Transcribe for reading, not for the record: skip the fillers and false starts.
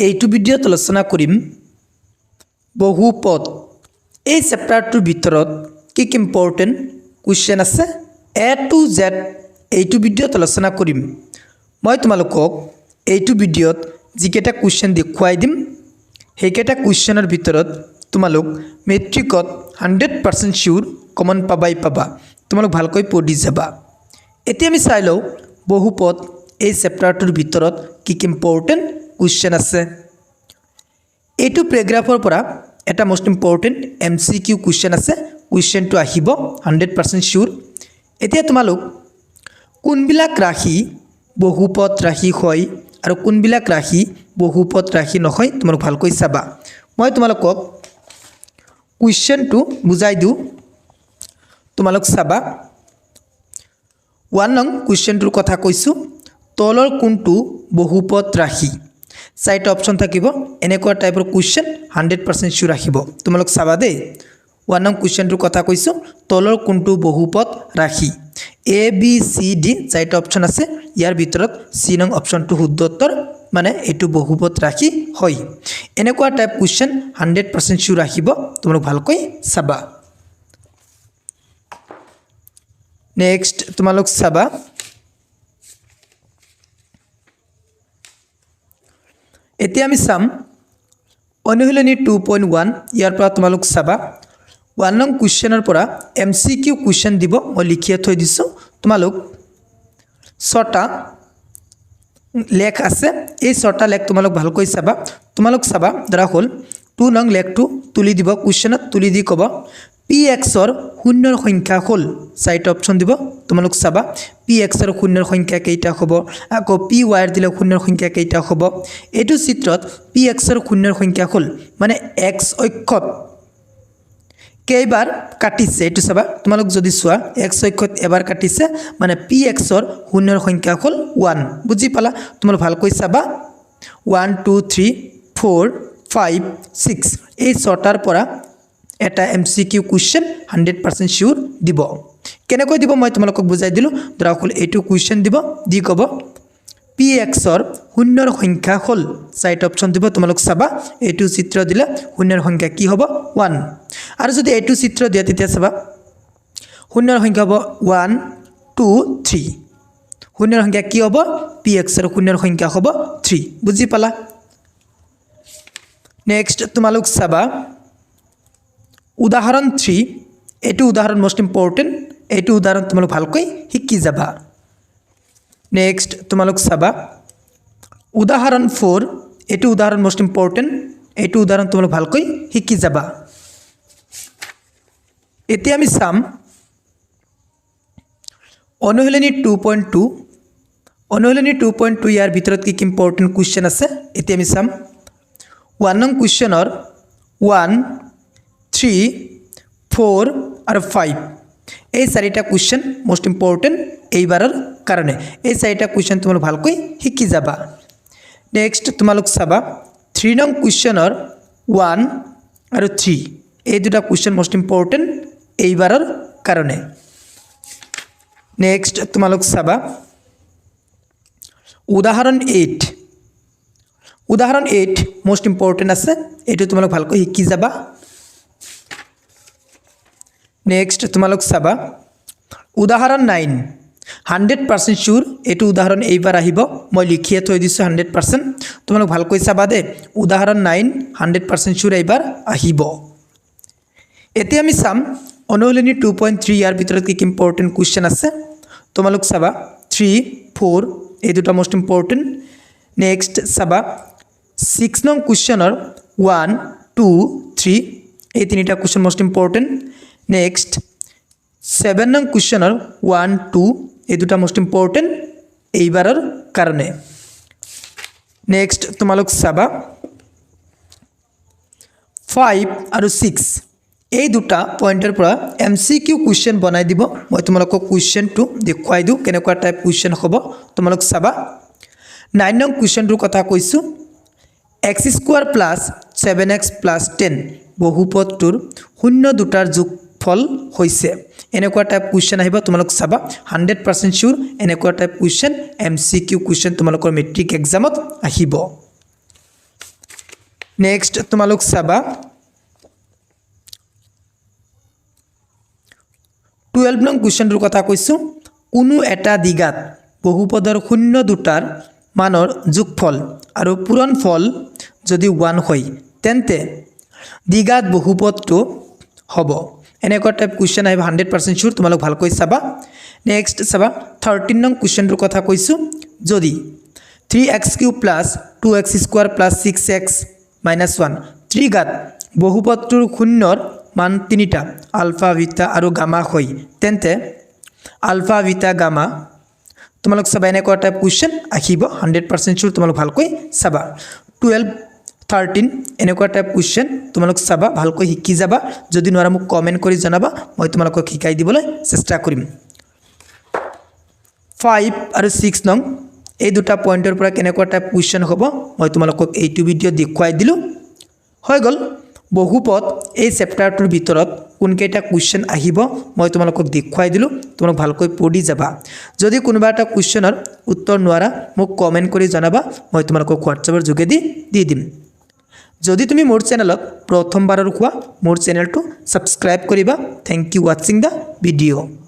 এইটো ভিডিঅ'ত আলোচনা কৰিম বহুপদ। এই চেপ্টাৰটোৰ ভিতৰত কি কি ইম্পৰ্টেণ্ট কুৱেশ্যন আছে এ টু জেড এইটো ভিডিঅ'ত আলোচনা কৰিম। মই তোমালোকক এইটো ভিডিঅ'ত যিকেইটা কুৱেশ্যন দেখুৱাই দিম সেইকেইটা কুৱেশ্যনৰ ভিতৰত তোমালোক মেট্ৰিকত 100% চিউৰ কমন পাবাই পাবা। তোমালোক ভালকৈ পঢ়ি যাবা। এতিয়া আমি চাই লওঁ বহুপদ এই চেপ্টাৰটোৰ ভিতৰত কি কি ইম্পৰ্টেণ্ট কুৱেশ্যন আছে। এইটো পেৰাগ্ৰাফৰ পৰা এটা মোষ্ট ইম্পৰ্টেণ্ট MCQ কুৱেশ্যন আছে। কুৱেশ্যনটো আহিব 100% চিউৰ। এতিয়া তোমালোক কোনবিলাক ৰাশি বহুপদ ৰাশি হয় আৰু কোনবিলাক ৰাশি বহুপদ ৰাশি নহয় তোমালোক ভালকৈ চাবা। মই তোমালোকক কুৱেশ্যনটো বুজাই দিওঁ, তোমালোক চাবা। 1 নং কুৱেশ্যনটোৰ কথা কৈছোঁ, তলৰ কোনটো বহুপদ ৰাশি? 4টা অপশ্যন থাকিব। এনেকুৱা টাইপৰ কুৱেশ্যন 100% চিউৰ আহিব। তোমালোক চাবা দেই। 1 নং কুৱেশ্যনটোৰ কথা কৈছোঁ, তলৰ কোনটো বহুপদ ৰাশি? ABCD 4টা অপশ্যন আছে। ইয়াৰ ভিতৰত C নং অপশ্যনটো শুদ্ধ উত্তৰ, মানে এইটো বহুপদ ৰাশি হয়। এনেকুৱা টাইপ কুৱেশ্যন 100% চিউৰ আহিব। তোমালোক ভালকৈ চাবা। নেক্সট তোমালোক চাবা এতিয়া আমি চাম অনুশীলনী 2.1। ইয়াৰ পৰা তোমালোক চাবা 1 নং কুৱেশ্যনৰ পৰা MCQ কুৱেশ্যন দিব। মই লিখিয়ে থৈ দিছোঁ। তোমালোক 6টা লেখ আছে। এই 6টা লেখ তোমালোক ভালকৈ চাবা। তোমালোক চাবা ধৰা হ'ল 2 নং লেখটো তুলি দিব। কুৱেশ্যনত তুলি দি ক'ব PXৰ শূন্যৰ সংখ্যা হ'ল। 4টা অপশ্যন দিব। তোমালোক চাবা PXৰ শূন্যৰ সংখ্যা কেইটা হ'ব, আকৌ PYৰ দিলে শূন্যৰ সংখ্যা কেইটা হ'ব। এইটো চিত্ৰত PXৰ শূন্যৰ সংখ্যা হ'ল, মানে X অক্ষত কেইবাৰ কাটিছে এইটো চাবা। তোমালোক যদি চোৱা X অক্ষত এবাৰ কাটিছে, মানে PXৰ শূন্যৰ সংখ্যা হ'ল 1। বুজি পালা? তোমালোক ভালকৈ চাবা। 1 2 3 4 5 6 এই 6টাৰ পৰা এটা MCQ কুৱেশ্যন 100% চিউৰ দিব। কেনেকৈ দিব মই তোমালোকক বুজাই দিলোঁ। ধৰা হ'ল এইটো কুৱেশ্যন দিব, দি ক'ব PXৰ শূন্যৰ সংখ্যা হ'ল। 4টা অপশ্যন দিব। তোমালোক চাবা এইটো চিত্ৰ দিলে শূন্যৰ সংখ্যা কি হ'ব? 1। আৰু যদি এইটো চিত্ৰ দিয়ে তেতিয়া চাবা শূন্যৰ সংখ্যা হ'ব 1 2 3। শূন্যৰ সংখ্যা কি হ'ব? PXৰ শূন্যৰ সংখ্যা হ'ব 3। বুজি পালা? নেক্সট তোমালোক চাবা উদাহৰণ 3। এইটো উদাহৰণ মোষ্ট ইম্পৰ্টেণ্ট। এইটো উদাহৰণ তোমালোক ভালকৈ শিকি যাবা। নেক্সট তোমালোক চাবা উদাহৰণ 4। এইটো উদাহৰণ মোষ্ট ইম্পৰ্টেণ্ট। এইটো উদাহৰণ তোমালোক ভালকৈ শিকি যাবা। এতিয়া আমি চাম অনুশীলনী 2.2। অনুশীলনী 2.2 ইয়াৰ ভিতৰত কি কি ইম্পৰ্টেণ্ট কুৱেশ্যন আছে এতিয়া আমি চাম। 1 নং কুৱেশ্যনৰ 1 3 4 আৰু 5 এই 4টা কুৱেশ্যন মোষ্ট ইম্পৰ্টেণ্ট এইবাৰৰ কাৰণে। এই 4টা কুৱেশ্যন তোমালোক ভালকৈ শিকি যাবা। নেক্সট তোমালোক চাবা 3 নং কুৱেশ্যনৰ 1 আৰু 3 এই দুটা কুৱেশ্যন মোষ্ট ইম্পৰ্টেণ্ট এইবাৰৰ কাৰণে। নেক্সট তোমালোক চাবা উদাহৰণ 8। উদাহৰণ 8 মোষ্ট ইম্পৰ্টেণ্ট আছে। এইটো তোমালোক ভালকৈ শিকি যাবা। নেক্সট তোমালোক চাবা উদাহৰণ 9 100% চিউৰ। এইটো উদাহৰণ এইবাৰ আহিব। মই লিখিয়ে থৈ দিছোঁ 100%। তোমালোক ভালকৈ চাবা দেই। উদাহৰণ 9 100% চিউৰ এইবাৰ আহিব। এতিয়া আমি চাম অনুশীলনী 2.3 ইয়াৰ ভিতৰত কি কি ইম্পৰ্টেণ্ট কুৱেশ্যন আছে। তোমালোক চাবা 3 4 এই দুটা মোষ্ট ইম্পৰ্টেণ্ট। নেক্সট চাবা 6 নং কুৱেশ্যনৰ 1 2 3 এই 3টা কুৱেশ্যন মোষ্ট ইম্পৰ্টেণ্ট। নেক্সট 7 নং কুৱেশ্যনৰ 1 2 এই দুটা মোষ্ট ইম্পৰ্টেণ্ট এইবাৰৰ কাৰণে। নেক্সট তোমালোক চাবা 5 আৰু 6 এই দুটা পইণ্টৰ পৰা MCQ কুৱেশ্যন বনাই দিব। মই তোমালোকক কুৱেশ্যনটো দেখুৱাই দিওঁ কেনেকুৱা টাইপ কুৱেশ্যন হ'ব। তোমালোক চাবা 9 নং কুৱেশ্যনটোৰ কথা কৈছোঁ। x² + 7x + 10 বহুপদটোৰ শূন্য দুটাৰ যোগফল হৈছে। এনেকুৱা টাইপ কুৱেশ্যন আহিব। তোমালোক চাবা 100% চিউৰ এনেকুৱা টাইপ কুৱেশ্যন MCQ কুৱেশ্যন তোমালোকৰ মেট্ৰিক এক্সামত আহিব। নেক্সট তোমালোক চাবা 12 নং কুৱেশ্যনটোৰ কথা কৈছোঁ কোনো এটা দিঘাত বহুপদৰ শূন্য দুটাৰ মানৰ যোগফল আৰু পূৰণফল যদি 1 হয় তেন্তে দিঘাত বহুপদটো হ'ব এনেকুৱা টাইপ কুৱেশ্যন আহিব 100% শিওৰ তোমালোক ভালকৈ চাবা নেক্সট চাবা 13 নং কুৱেশ্যনটোৰ কথা কৈছোঁ যদি 3x³ + 2x² + 6x - 1 ত্ৰিঘাত বহুপদটোৰ শূন্যৰ মান তিনিটা আলফা বিটা আৰু গামা হয় তেন্তে আলফা বিটা গামা তোমালোক চাবা এনেকুৱা টাইপ কুৱেশ্যন আহিব 100% শিওৰ তোমালোক ভালকৈ চাবা 12 13 এনেকুৱা টাইপ কুৱেশ্যন তোমালোক চাবা ভালকৈ শিকি যাবা যদি নোৱাৰা মোক কমেণ্ট কৰি জনাবা মই তোমালোকক শিকাই দিবলৈ চেষ্টা কৰিম 5 আৰু 6 নং এই দুটা পইণ্টৰ পৰা কেনেকুৱা টাইপ কুৱেশ্যন হ'ব মই তোমালোকক এইটো ভিডিঅ' দেখুৱাই দিলোঁ হৈ গ'ল বহুপদ এই চেপ্টাৰটোৰ ভিতৰত কোনকেইটা কুৱেশ্যন আহিব মই তোমালোকক দেখুৱাই দিলোঁ তোমালোক ভালকৈ পঢ়ি যাবা যদি কোনোবা এটা কুৱেশ্যনৰ উত্তৰ নোৱাৰা মোক কমেণ্ট কৰি জনাবা মই তোমালোকক হোৱাটছএপৰ যোগেদি দি দিম যদি তুমি মোৰ চেনেলত প্ৰথমবাৰৰ হোৱা মোৰ চেনেলটো ছাবস্ক্ৰাইব কৰিবা থ্যাংক ইউ ৱাচিং দ্য ভিডিঅ'